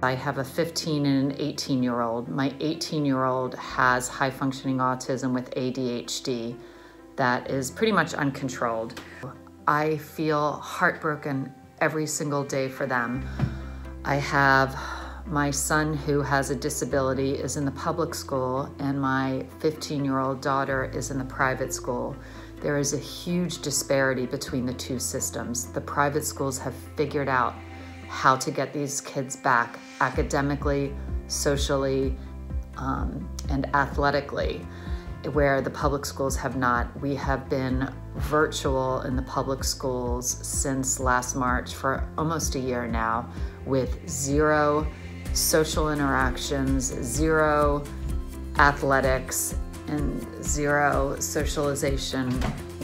I have a 15 and an 18-year-old. My 18-year-old has high-functioning autism with ADHD that is pretty much uncontrolled. I feel heartbroken every single day for them. I have my son who has a disability is in the public school, and my 15-year-old daughter is in the private school. There is a huge disparity between the two systems. The private schools have figured out how to get these kids back academically, socially, and athletically, where the public schools have not. We have been virtual in the public schools since last March for almost a year now, with zero social interactions, zero athletics, and zero socialization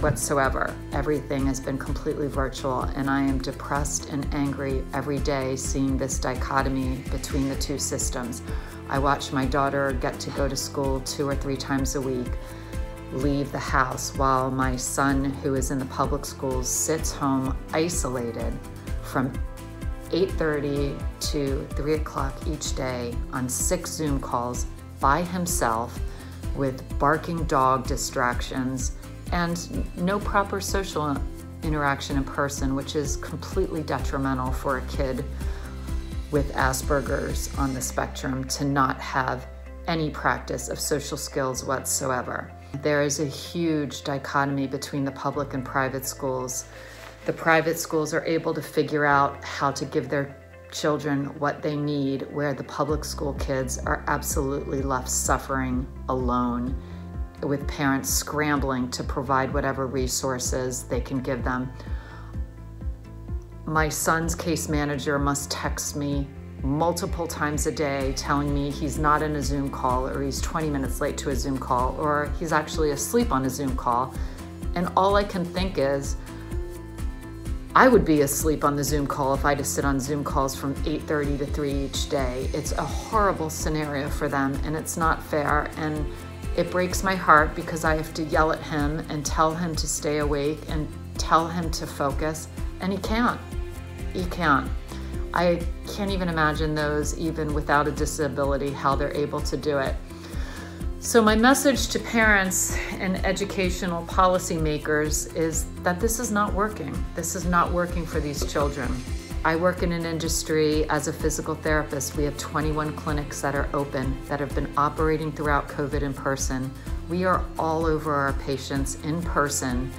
whatsoever. Everything has been completely virtual, and I am depressed and angry every day seeing this dichotomy between the two systems. I watch my daughter get to go to school 2 or 3 times a week, leave the house, while my son, who is in the public schools, sits home isolated from 8:30 to 3 o'clock each day on 6 Zoom calls by himself with barking dog distractions and no proper social interaction in person, which is completely detrimental for a kid with Asperger's on the spectrum to not have any practice of social skills whatsoever. There is a huge dichotomy between the public and private schools. The private schools are able to figure out how to give their children what they need, where the public school kids are absolutely left suffering alone, with parents scrambling to provide whatever resources they can give them. My son's case manager must text me multiple times a day telling me he's not in a Zoom call, or he's 20 minutes late to a Zoom call, or he's actually asleep on a Zoom call. And all I can think is, I would be asleep on the Zoom call if I had to sit on Zoom calls from 8:30 to 3 each day. It's a horrible scenario for them, and it's not fair. And it breaks my heart because I have to yell at him and tell him to stay awake and tell him to focus, and he can't. He can't. I can't even imagine those, even without a disability, how they're able to do it. So my message to parents and educational policymakers is that this is not working. This is not working for these children. I work in an industry as a physical therapist. We have 21 clinics that are open, that have been operating throughout COVID in person. We are all over our patients in person,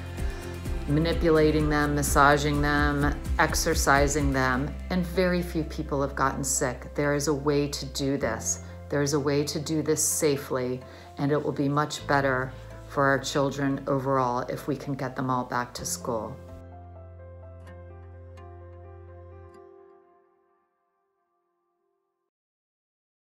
manipulating them, massaging them, exercising them, and very few people have gotten sick. There is a way to do this. There is a way to do this safely, and it will be much better for our children overall if we can get them all back to school.